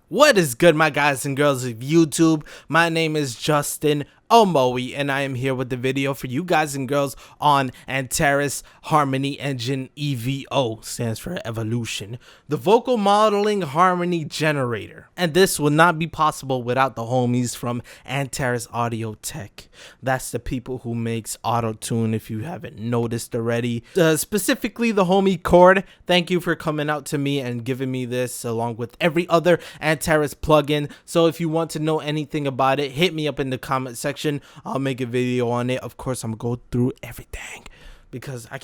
What is good, my guys and girls of YouTube? My name is Justin Omoi, and I am here with the video for you guys and girls on Antares Harmony Engine Evo, stands for evolution, the vocal modeling harmony generator. And this would not be possible without the homies from Antares Audio Tech. That's the people who makes auto-tune, if you haven't noticed already. Specifically the homie Cord. Thank you for coming out to me and giving me this along with every other Antares plugin. So if you want to know anything about it, hit me up in the comment section. I'll make a video on it. Of course, I'm gonna go through everything because I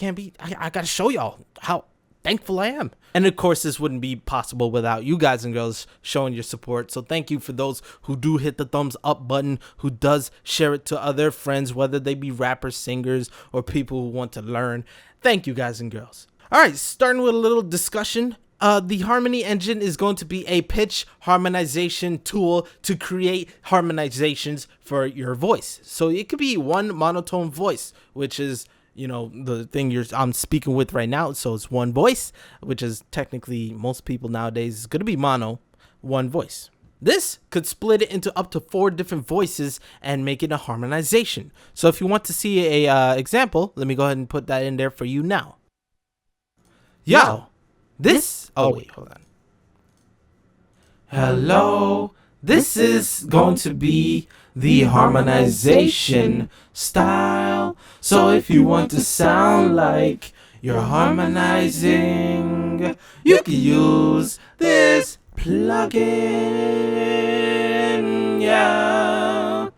gotta show y'all how thankful I am. And of course, this wouldn't be possible without you guys and girls showing your support. So thank you for those who do hit the thumbs up button, who does share it to other friends, whether they be rappers, singers, or people who want to learn. Thank you guys and girls. All right, starting with a little discussion. The Harmony Engine is going to be a pitch harmonization tool to create harmonizations for your voice. So it could be one monotone voice, which is, you know, the thing I'm speaking with right now. So it's one voice, which is technically most people nowadays is going to be mono, one voice. This could split it into up to 4 different voices and make it a harmonization. So if you want to see a example, let me go ahead and put that in there for you now. Yo. Oh wait, hold on. Hello, this is going to be the harmonization style. So if you want to sound like you're harmonizing, you can use this plugin. Yeah.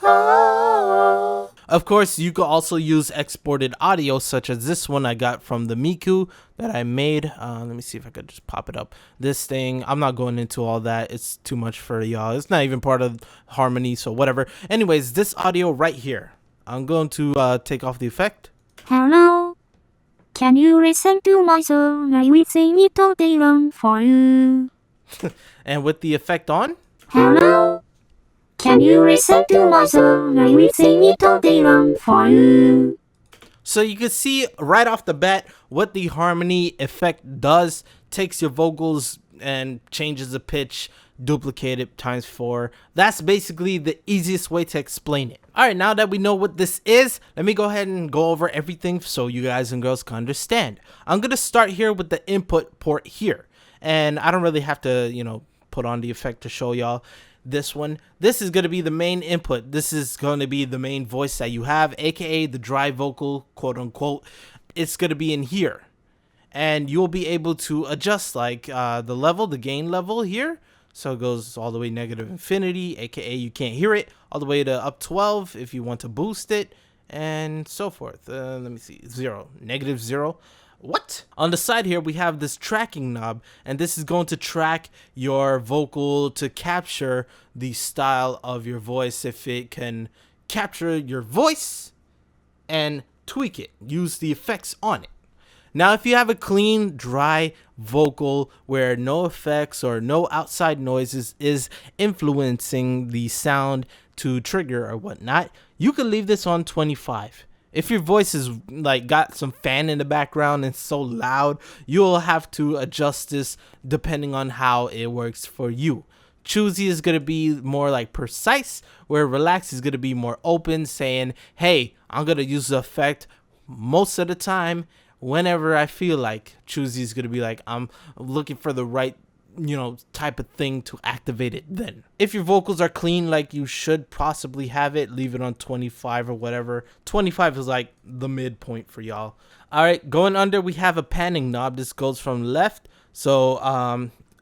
Oh. Of course, you could also use exported audio, such as this one I got from the Miku that I made. Let me see if I could just pop it up. This thing, I'm not going into all that. It's too much for y'all. It's not even part of Harmony, so whatever. Anyways, this audio right here, I'm going to take off the effect. Hello. Can you listen to my song? I will sing it all day long for you. And with the effect on. Hello. Can you listen to my song? I will sing it all day long for you. So you can see right off the bat what the harmony effect does. Takes your vocals and changes the pitch, duplicate it times 4. That's basically the easiest way to explain it. All right, now that we know what this is, let me go ahead and go over everything so you guys and girls can understand. I'm going to start here with the input port here. And I don't really have to, you know, put on the effect to show y'all. This is going to be the main input. This is going to be the main voice that you have, aka the dry vocal, quote unquote. It's going to be in here, and you'll be able to adjust like the gain level here. So it goes all the way negative infinity, aka you can't hear it, all the way to up 12 if you want to boost it, and so forth. Let me see, 0, negative 0. What? On the side here, we have this tracking knob, and this is going to track your vocal to capture the style of your voice. If it can capture your voice and tweak it, use the effects on it. Now, if you have a clean, dry vocal where no effects or no outside noises is influencing the sound to trigger or whatnot, you can leave this on 25. If your voice is like got some fan in the background and so loud, you'll have to adjust this depending on how it works for you. Choosy is going to be more like precise, where relax is going to be more open, saying, hey, I'm going to use the effect most of the time whenever I feel like. Choosy is going to be like, I'm looking for the right, you know, type of thing to activate it then. If your vocals are clean like you should possibly have it, leave it on 25 or whatever. 25 is like the midpoint for y'all. All right, going under, we have a panning knob. This goes from left. So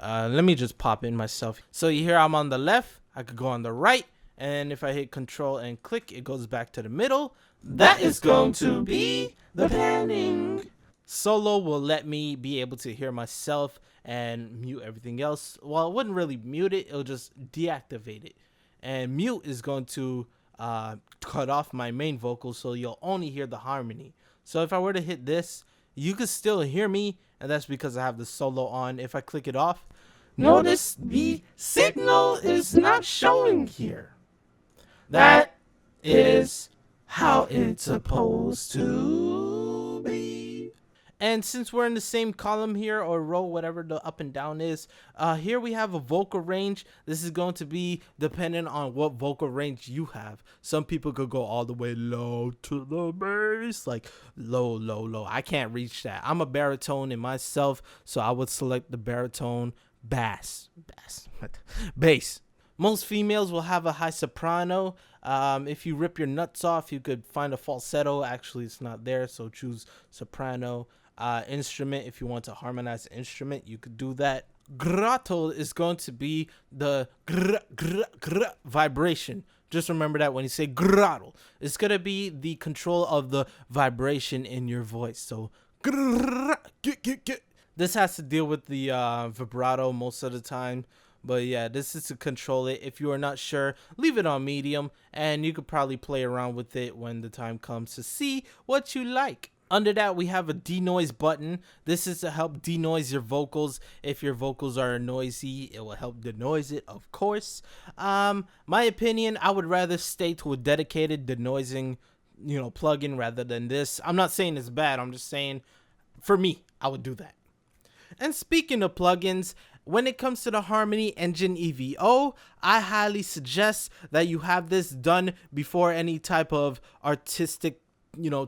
let me just pop in myself. So you hear I'm on the left, I could go on the right, and if I hit control and click, it goes back to the middle. That is going to be the panning. Solo will let me be able to hear myself and mute everything else. Well, it wouldn't really mute it, it'll just deactivate it. And mute is going to cut off my main vocal, so you'll only hear the harmony. So if I were to hit this, you can still hear me, and that's because I have the solo on. If I click it off, notice the signal is not showing here. That is how it's supposed to be. And since we're in the same column here, or row, whatever the up and down is, here we have a vocal range. This is going to be dependent on what vocal range you have. Some people could go all the way low to the bass, like low, low, low. I can't reach that. I'm a baritone in myself, so I would select the baritone bass. Most females will have a high soprano. If you rip your nuts off, you could find a falsetto. Actually, it's not there, so choose soprano. Instrument, if you want to harmonize the instrument, you could do that. Vibrato is going to be the vibration. Just remember that when you say vibrato, it's going to be the control of the vibration in your voice. So this has to deal with the vibrato most of the time. But yeah, this is to control it. If you are not sure, leave it on medium, and you could probably play around with it when the time comes to see what you like. Under that, we have a denoise button. This is to help denoise your vocals. If your vocals are noisy, it will help denoise it, of course. My opinion, I would rather stay to a dedicated denoising, plugin rather than this. I'm not saying it's bad. I'm just saying, for me, I would do that. And speaking of plugins, when it comes to the Harmony Engine Evo, I highly suggest that you have this done before any type of artistic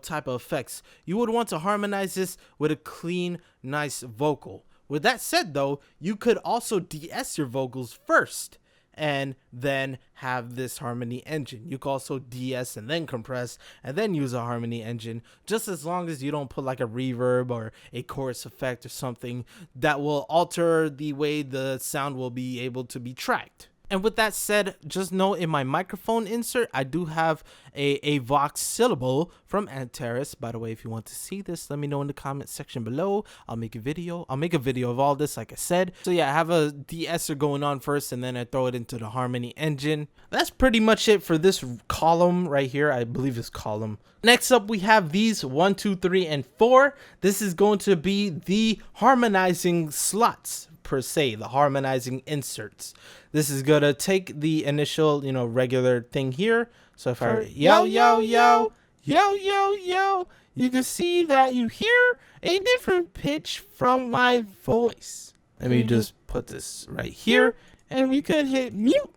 type of effects. You would want to harmonize this with a clean, nice vocal. With that said though, you could also de-ess your vocals first and then have this harmony engine. You can also de-ess and then compress and then use a harmony engine, just as long as you don't put like a reverb or a chorus effect or something that will alter the way the sound will be able to be tracked. And with that said, just know in my microphone insert, I do have a Vox syllable from Antares. By the way, if you want to see this, let me know in the comment section below. I'll make a video. I'll make a video of all this, like I said. So yeah, I have a de-esser going on first, and then I throw it into the Harmony engine. That's pretty much it for this column right here. I believe it's column. Next up, we have these 1, 2, 3, and 4. This is going to be the harmonizing slots per se, the harmonizing inserts. This is gonna take the initial, regular thing here. So if I yo, you can see that you hear a different pitch from my voice. Let me just put this right here, and we could hit mute,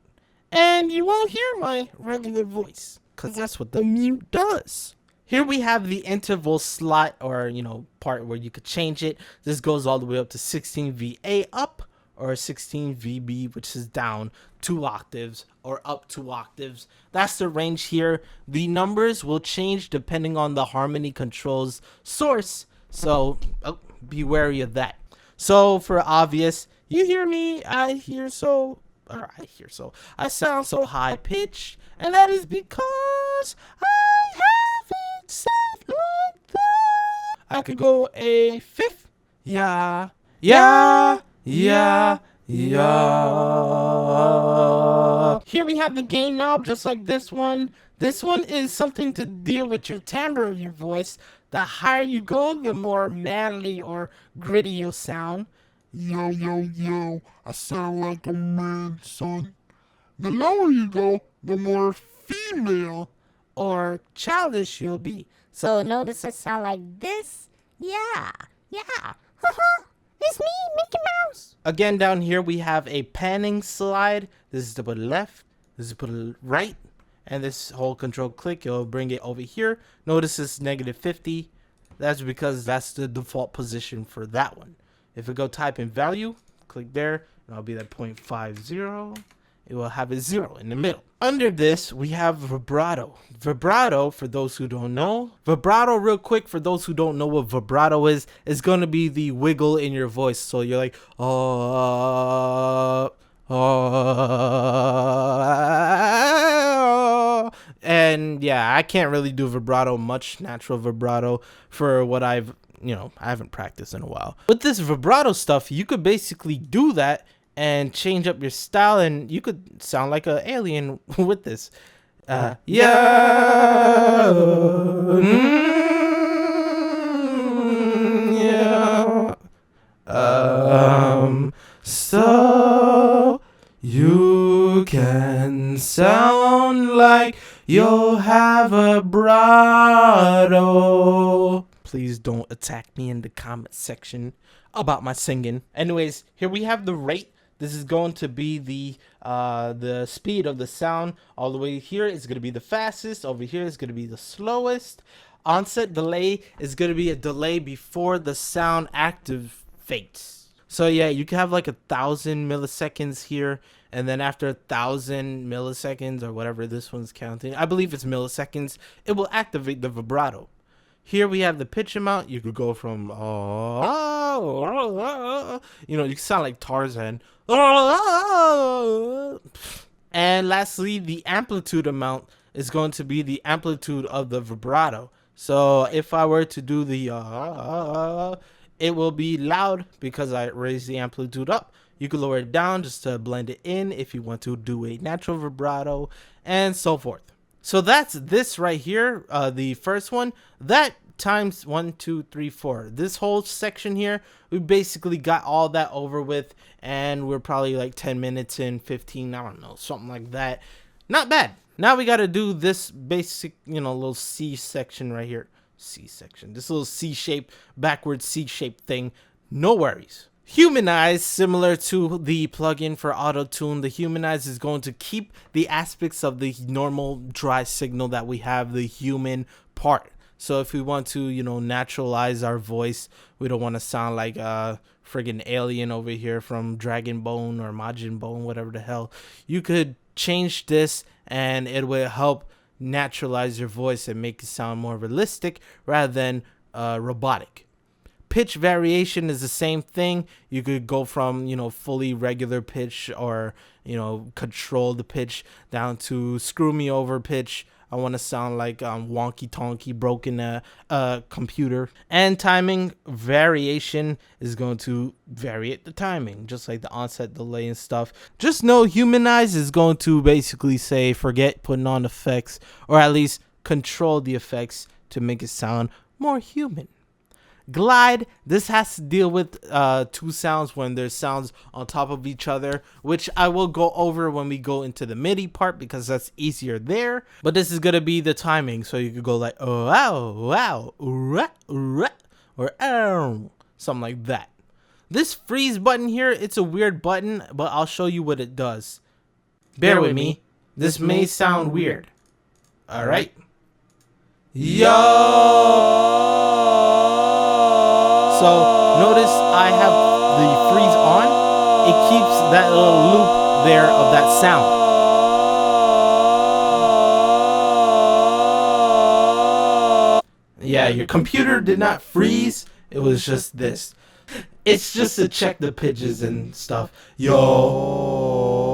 and you won't hear my regular voice, because that's what the mute does. Here we have the interval slot, or part where you could change it. This goes all the way up to 16 VA up, or 16 VB, which is down 2 octaves, or up 2 octaves. That's the range here. The numbers will change depending on the harmony controls source, so be wary of that. So for obvious, you hear me, I sound so high pitched, and that is because I have it set like that. I could go a fifth, yeah. Here we have the gain knob, just like this one. This one is something to deal with your timbre of your voice. The higher you go, the more manly or gritty you'll sound. Yo, I sound like a man, son. The lower you go, the more female Or childish you'll be. So notice I sound like this? Yeah. It's me, Mickey Mouse. Again, down here we have a panning slide. This is to put left, this is to put right, and this whole control click, it'll bring it over here. Notice it's -50. That's because that's the default position for that one. If we go type in value, click there, and it'll be that 0.50. It will have a 0 in the middle. Under this, we have vibrato. Vibrato, for those who don't know. Vibrato, real quick, for those who don't know what vibrato is going to be the wiggle in your voice. So you're like, and yeah, I can't really do vibrato much, natural vibrato, for what I haven't practiced in a while. With this vibrato stuff, you could basically do that and change up your style, and you could sound like an alien with this. So you can sound like you'll have a vibrato. Please don't attack me in the comment section about my singing. Anyways, here we have the rate. This is going to be the speed of the sound. All the way here is going to be the fastest. Over here is going to be the slowest. Onset delay is going to be a delay before the sound activates. So yeah, you can have like 1,000 milliseconds here, and then after 1,000 milliseconds or whatever this one's counting, I believe it's milliseconds, it will activate the vibrato. Here we have the pitch amount. You could go from you know, you sound like Tarzan. And lastly, the amplitude amount is going to be the amplitude of the vibrato. So if I were to do the it will be loud because I raised the amplitude up. You can lower it down just to blend it in if you want to do a natural vibrato, and so forth. So that's this right here, the first one. That times 1, 2, 3, 4. This whole section here, we basically got all that over with, and we're probably like 10 minutes in, 15, I don't know, something like that. Not bad. Now we got to do this basic, you know, little C section right here. C section. This little C-shaped, backwards C-shaped thing. No worries. Humanize, similar to the plugin for auto-tune, the Humanize is going to keep the aspects of the normal dry signal that we have, the human part. So if we want to, you know, naturalize our voice, we don't want to sound like a friggin' alien over here from Dragon Bone or Majin Bone, whatever the hell. You could change this and it will help naturalize your voice and make it sound more realistic rather than robotic. Pitch variation is the same thing. You could go from, you know, fully regular pitch, or, you know, control the pitch, down to screw me over pitch. I want to sound like wonky tonky broken computer. And timing variation is going to variate the timing, just like the onset delay and stuff. Just know Humanize is going to basically say forget putting on effects, or at least control the effects to make it sound more human. Glide, this has to deal with two sounds when there's sounds on top of each other, which I will go over when we go into the MIDI part because that's easier there. But this is going to be the timing, so you could go like oh wow or ow, something like that. This freeze button here, it's a weird button, but I'll show you what it does. Bear with me. This may sound weird. All right. Yo! So notice I have the freeze on. It keeps that little loop there of that sound. Yeah, your computer did not freeze. It was just this. It's just to check the pitches and stuff. Yo.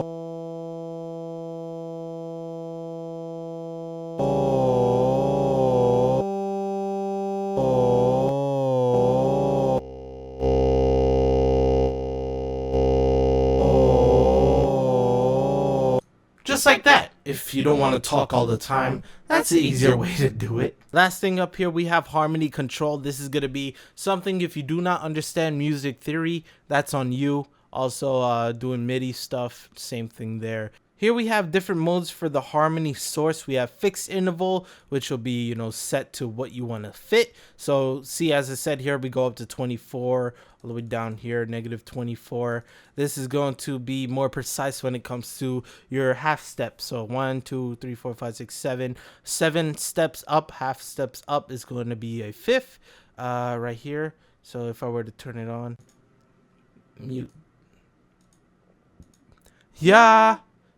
Just like that. If you don't want to talk all the time, that's the easier way to do it. Last thing up here, we have harmony control. This is going to be something, if you do not understand music theory, that's on you. Also doing MIDI stuff, same thing there. Here we have different modes for the harmony source. We have fixed interval, which will be, you know, set to what you want to fit. So see, as I said here, we go up to 24, all the way down here, -24. This is going to be more precise when it comes to your half steps. So 1, 2, 3, 4, 5, 6, 7. 7 steps up, half steps up is going to be a fifth right here. So if I were to turn it on, mute. Yeah.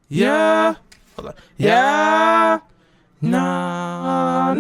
Yeah, yeah, no.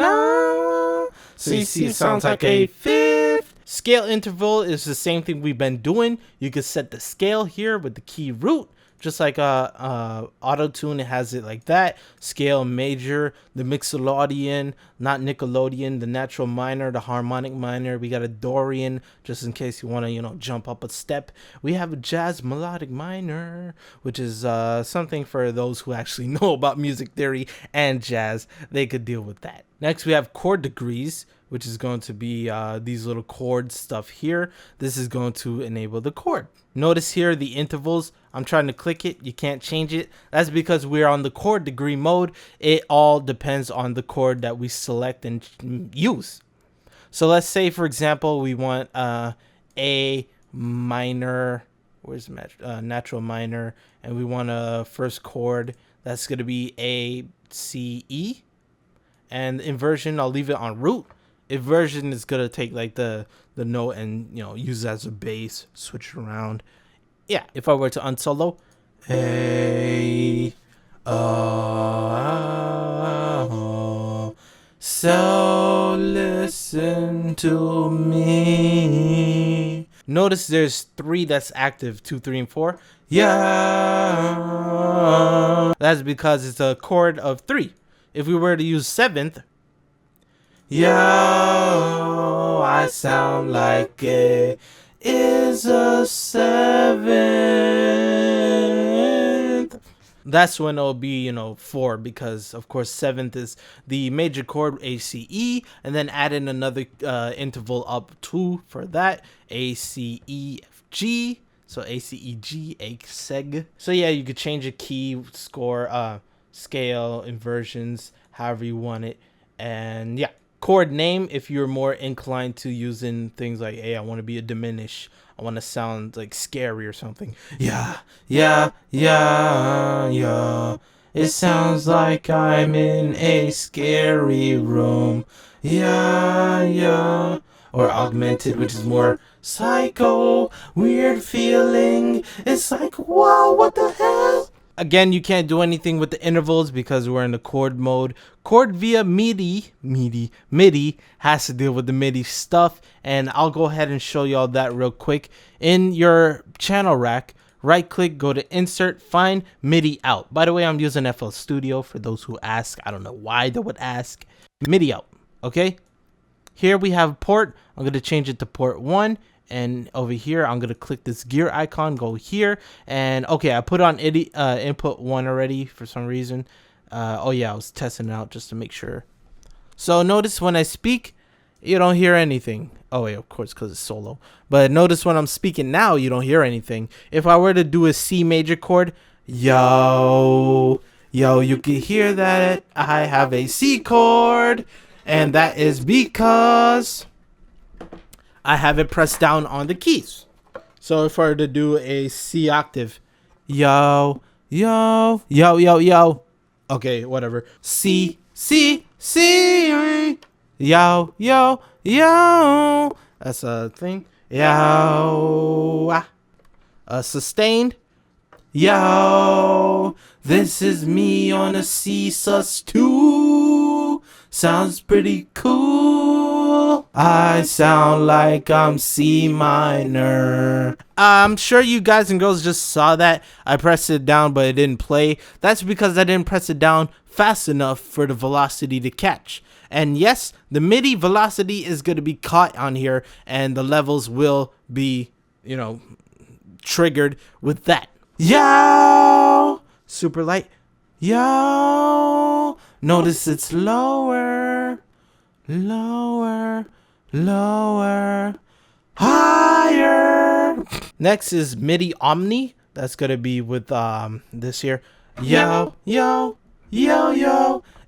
So you see, it sounds like a fifth. Scale interval is the same thing we've been doing. You can set the scale here with the key root, just like auto-tune. It has it like that. Scale major, the Mixolydian, not Nickelodeon, the natural minor, the harmonic minor. We got a Dorian, just in case you want to, you know, jump up a step. We have a jazz melodic minor, which is something for those who actually know about music theory and jazz. They could deal with that. Next, we have chord degrees, which is going to be these little chord stuff here. This is going to enable the chord. Notice here the intervals. I'm trying to click it. You can't change it. That's because we're on the chord degree mode. It all depends on the chord that we select and use. So let's say, for example, we want A minor, where's the natural minor, and we want a first chord that's going to be A, C, E. And inversion, I'll leave it on root. Inversion is going to take like the note and, you know, use it as a bass, switch it around. Yeah, if I were to unsolo, A, so listen to me. Notice there's 3 that's active, 2, 3, and 4. Yeah, that's because it's a chord of 3. If we were to use 7th, yo, I sound like it is a 7th. That's when it'll be, you know, 4, because of course 7th is the major chord, A, C, E, and then add in another interval up 2 for that, A, C, E, F, G. So A, C, E, G, A, seg. So yeah, you could change a key, score, scale, inversions, however you want it. And yeah, chord name, if you're more inclined to using things like, hey, I want to be a diminish, I want to sound like scary or something. Yeah, yeah, yeah, yeah. It sounds like I'm in a scary room. Yeah, yeah. Or augmented, which is more psycho, weird feeling. It's like, wow, what the hell? Again, you can't do anything with the intervals because we're in the chord mode. Chord via MIDI has to deal with the MIDI stuff, and I'll go ahead and show y'all that real quick. In your channel rack, right click, go to insert, find MIDI out. By the way, I'm using FL Studio for those who ask. I don't know why they would ask. MIDI out, okay? Here we have port. I'm going to change it to port 1. And over here, I'm going to click this gear icon, go here. And okay, I put on input 1 already for some reason. Oh yeah, I was testing it out just to make sure. So notice when I speak, you don't hear anything. Oh wait, of course, because it's solo. But notice when I'm speaking now, you don't hear anything. If I were to do a C major chord, yo, you can hear that I have a C chord. And that is because I have it pressed down on the keys. So if I were to do a C octave, yo. Okay, whatever. C, yo. That's a thing. Yo. Sustained. Yo. This is me on a C sus2. Sounds pretty cool. I sound like I'm C minor. I'm sure you guys and girls just saw that. I pressed it down, but it didn't play. That's because I didn't press it down fast enough for the velocity to catch. And yes, the MIDI velocity is going to be caught on here, and the levels will be, you know, triggered with that. Yo! Super light. Yo! Notice it's lower, higher. Next is Midi Omni. That's gonna be with this here. Yo.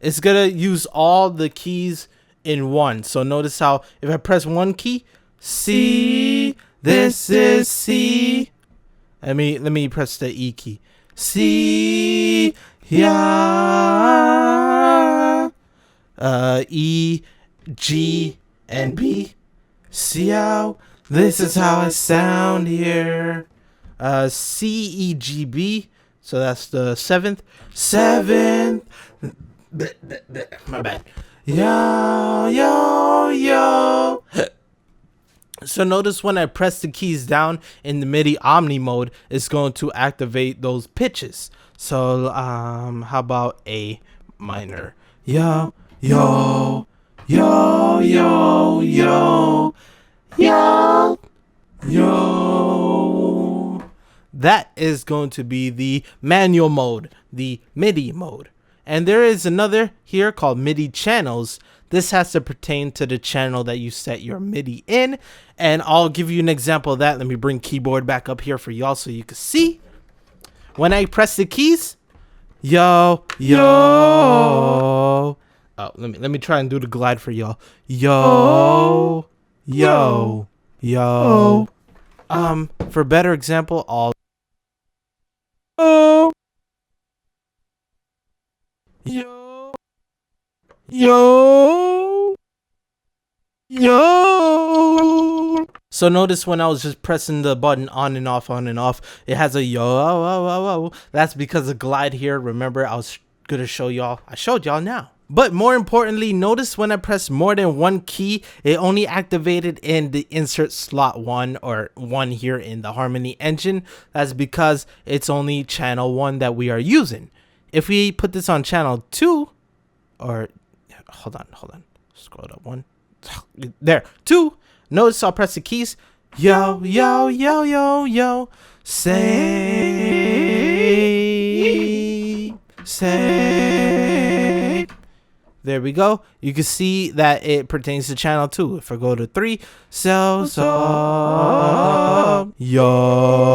It's gonna use all the keys in one. So notice how if I press one key, C, this is C. Let me press the E key. C, yeah. E, G, and B. See how this is how I sound here. C, E, G, B. So that's the seventh. My bad. Yo. So notice when I press the keys down in the Midi Omni mode, it's going to activate those pitches. So how about A minor? Yo. That is going to be the manual mode, the MIDI mode. And there is another here called Midi Channels. This has to pertain to the channel that you set your MIDI in. And I'll give you an example of that. Let me bring keyboard back up here for y'all so you can see. When I press the keys, yo, Oh, let me try and do the glide for y'all. Yo, yo, yo. For better example, all. Oh, yo, yo, yo. So notice when I was just pressing the button on and off, it has a yo. That's because of glide here. Remember, I was gonna show y'all. I showed y'all now. But more importantly, notice when I press more than one key, it only activated in the insert slot 1 or 1 here in the Harmony engine. That's because it's only channel 1 that we are using. If we put this on channel 2, or hold on, scroll up 1, there, 2, notice I'll press the keys, yo, yo, yo, yo, yo, say. There we go. You can see that it pertains to channel 2. If I go to 3, so yo.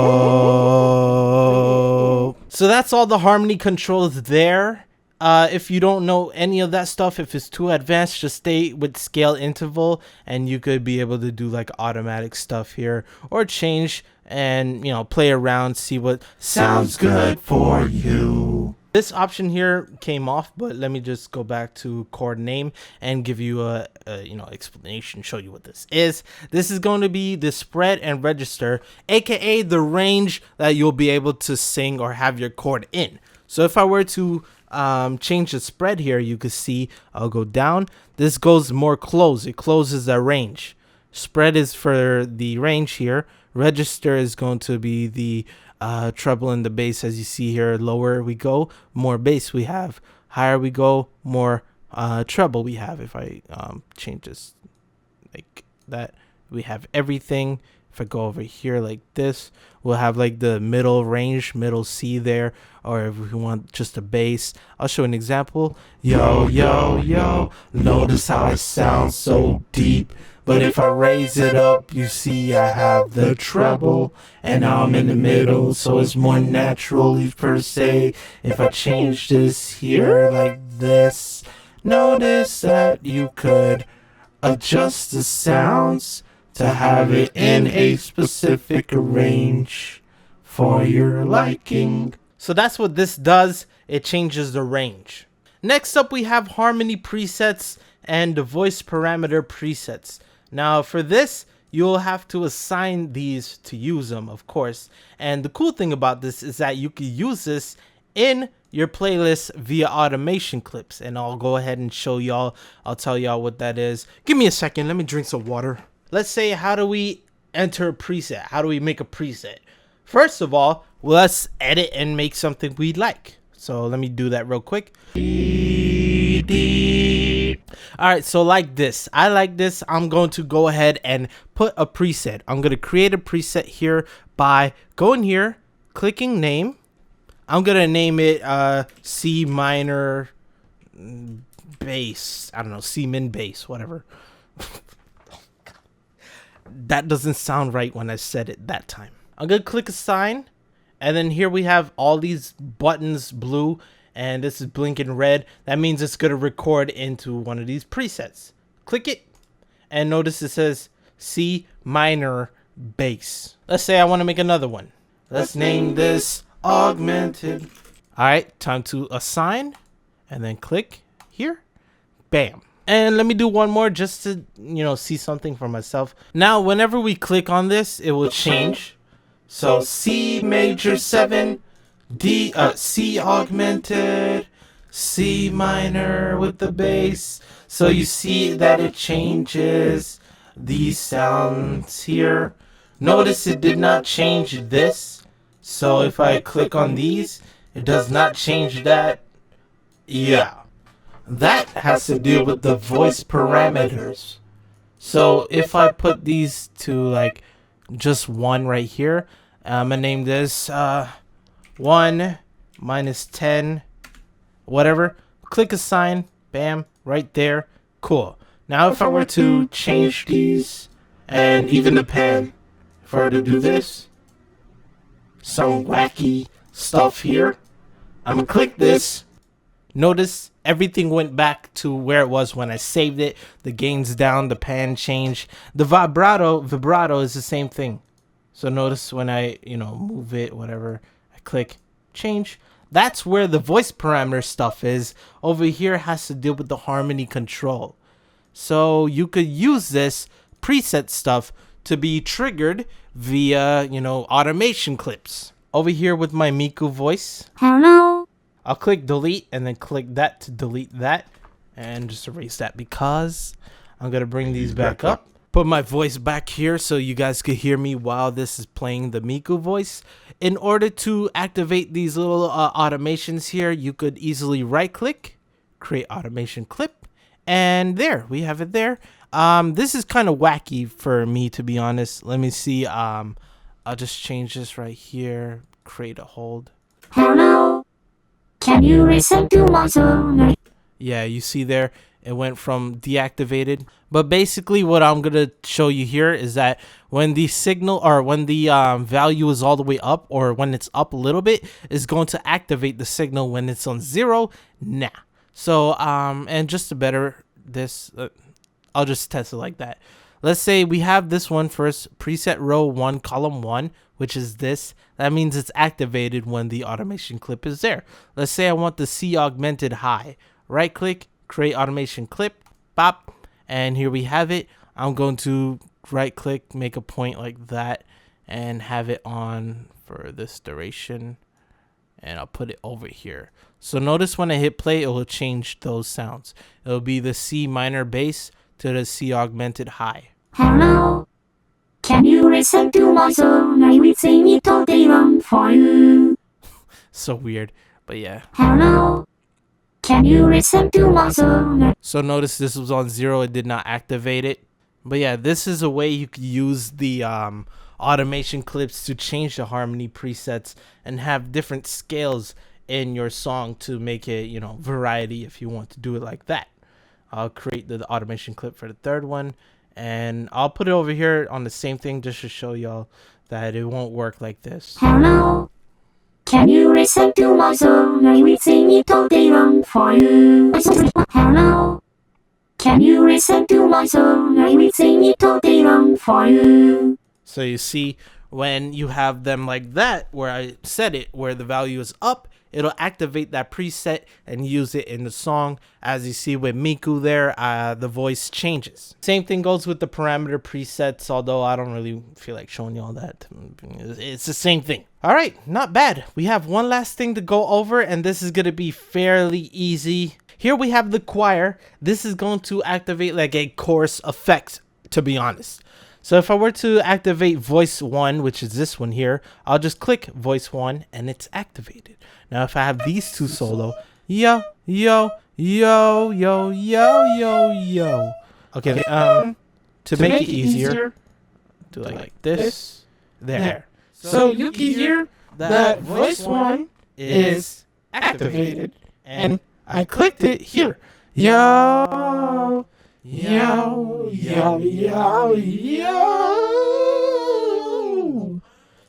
So that's all the harmony controls there. If you don't know any of that stuff, if it's too advanced, just stay with scale interval and you could be able to do like automatic stuff here or change and, you know, play around, see what sounds good for you. This option here came off, but let me just go back to chord name and give you a explanation, show you what this is. This is going to be the spread and register, aka the range that you'll be able to sing or have your chord in. So if I were to change the spread here, you could see I'll go down. This goes more close. It closes the range. Spread is for the range here. Register is going to be the treble and the bass. As you see here, lower we go, more bass we have. Higher we go, more treble we have. If I change this like that, we have everything. If I go over here like this, we'll have like the middle range, middle C there. Or if we want just a bass, I'll show an example. Yo, yo, yo, notice how it sounds so deep. But if I raise it up, you see I have the treble, and I'm in the middle, so it's more natural per se. If I change this here like this, notice that you could adjust the sounds to have it in a specific range for your liking. So that's what this does. It changes the range. Next up, we have harmony presets and the voice parameter presets. Now for this, you'll have to assign these to use them, of course. And the cool thing about this is that you can use this in your playlist via automation clips. And I'll go ahead and show y'all. I'll tell y'all what that is. Give me a second. Let me drink some water. Let's say, how do we enter a preset? How do we make a preset? First of all, let's edit and make something we like. So let me do that real quick. Alright, so like this. I like this. I'm going to go ahead and put a preset. I'm going to create a preset here by going here, clicking name. I'm going to name it C minor bass. I don't know, C min bass, whatever. That doesn't sound right when I said it that time. I'm going to click assign. And then here we have all these buttons blue. And this is blinking red. That means it's going to record into one of these presets. Click it. And notice it says C minor bass. Let's say I want to make another one. Let's name this augmented. Alright, time to assign. And then click here. Bam. And let me do one more just to, see something for myself. Now, whenever we click on this, it will change. So C major 7. D, C augmented, C minor with the bass. So you see that it changes these sounds here. Notice it did not change this. So if I click on these, it does not change that. Yeah. That has to do with the voice parameters. So if I put these to like just 1 right here, I'm gonna name this 1 minus 10, whatever. Click assign, bam, right there. Cool. Now if I were to change these and even the pen, if I were to do this, some wacky stuff here, I'm gonna click this. Notice everything went back to where it was when I saved it. The gain's down, the pan changed. The vibrato is the same thing. So notice when I, move it, whatever, I click change. That's where the voice parameter stuff is. Over here has to deal with the harmony control. So you could use this preset stuff to be triggered via, automation clips. Over here with my Miku voice, Hello. I'll click delete and then click that to delete that and just erase that because I'm going to bring these back up. Put my voice back here so you guys could hear me while this is playing the Miku voice. In order to activate these little automations here, you could easily right click, create automation clip, and there we have it there. This is kind of wacky for me, to be honest. Let me see. I'll just change this right here, create a hold. Hello. Can you listen to my song? Yeah, you see there, it went from deactivated. But basically what I'm going to show you here is that when the signal or when the value is all the way up or when it's up a little bit, is going to activate the signal. When it's on 0, nah. So, and just to better this, I'll just test it like that. Let's say we have this one first, preset row 1, column 1, which is this. That means it's activated when the automation clip is there. Let's say I want the C augmented high. Right click, create automation clip, bop, and here we have it. I'm going to right click, make a point like that, and have it on for this duration. And I'll put it over here. So notice when I hit play, it will change those sounds. It'll be the C minor bass to the C augmented high. Hello. Can you listen to my song? I will sing it all day long for you. So weird, but yeah. Hello. Can you listen to my song? So notice this was on 0, it did not activate it. But yeah, this is a way you could use the automation clips to change the harmony presets and have different scales in your song to make it, variety if you want to do it like that. I'll create the automation clip for the third one, and I'll put it over here on the same thing just to show y'all that it won't work like this. Hello. Can you listen to my song? I will sing it all day long for you. Hello. Can you listen to my song? I will sing it all day long for you. So you see, when you have them like that, where I set it, where the value is up, it'll activate that preset and use it in the song. As you see with Miku there, the voice changes. Same thing goes with the parameter presets, although I don't really feel like showing you all that. It's the same thing. All right, not bad. We have one last thing to go over, and this is going to be fairly easy. Here we have the choir. This is going to activate like a chorus effect, to be honest. So if I were to activate voice 1, which is this one here, I'll just click voice 1 and it's activated. Now if I have these two solo, yo, yo, yo, yo, yo, yo, yo. Okay, to make it easier, do like this, there. So you can hear that voice 1 is activated and I clicked it here. Yo, yo, yo, yo, yo,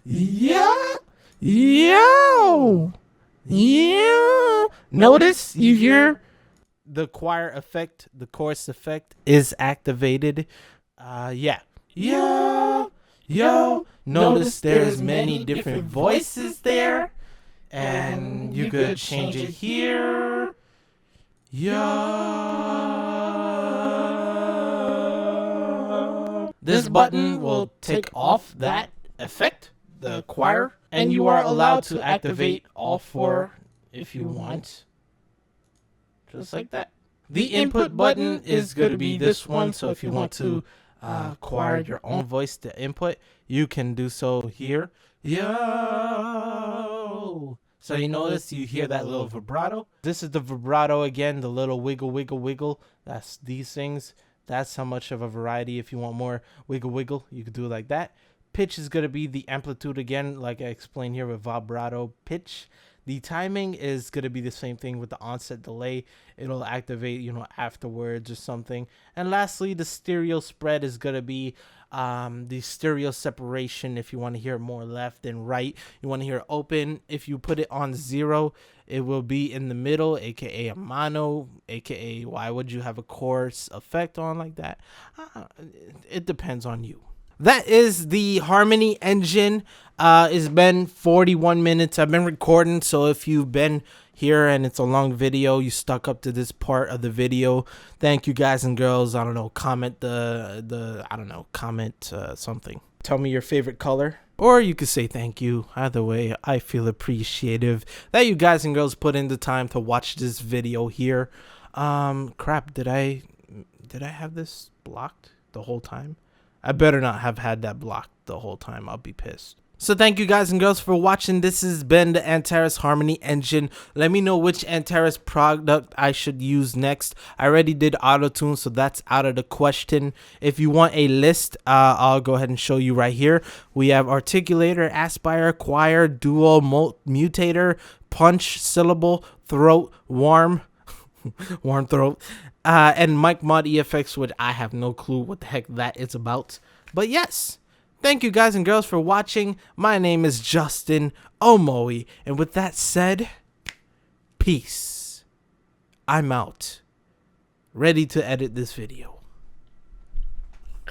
yo, yo, yo. Notice you hear the choir effect, the chorus effect is activated. Yeah. Yo, yo. Notice there's many different voices there, and you could change it here. Yo. This button will take off that effect, the choir, and you are allowed to activate all 4 if you want. Just like that. The input button is going to be this one, so if you want to acquire your own voice to input, you can do so here. Yo. So you notice you hear that little vibrato. This is the vibrato again, the little wiggle, wiggle, wiggle. That's these things. That's how much of a variety. If you want more wiggle, wiggle, you could do it like that. Pitch is going to be the amplitude again, like I explained here with vibrato pitch. The timing is going to be the same thing with the onset delay. It'll activate, afterwards or something. And lastly, the stereo spread is going to be the stereo separation if you want to hear more left and right. You want to hear open. If you put it on 0, it will be in the middle, aka a mono, aka why would you have a chorus effect on like that? It depends on you. That is the Harmony Engine. It's been 41 minutes. I've been recording, so if you've been here and it's a long video, you stuck up to this part of the video, thank you guys and girls. I don't know, comment comment something. Tell me your favorite color, or you could say thank you. Either way, I feel appreciative that you guys and girls put in the time to watch this video here. Crap, did I have this blocked the whole time? I better not have had that blocked the whole time. I'll be pissed. So thank you guys and girls for watching. This has been the Antares Harmony Engine. Let me know which Antares product I should use next. I already did auto-tune, so that's out of the question. If you want a list, I'll go ahead and show you right here. We have articulator, aspire, choir, dual, mutator, punch, syllable, throat, warm, warm throat, and mic mod EFX, which I have no clue what the heck that is about. But yes. Thank you guys and girls for watching. My name is Justin Omoi. And with that said, peace. I'm out. Ready to edit this video.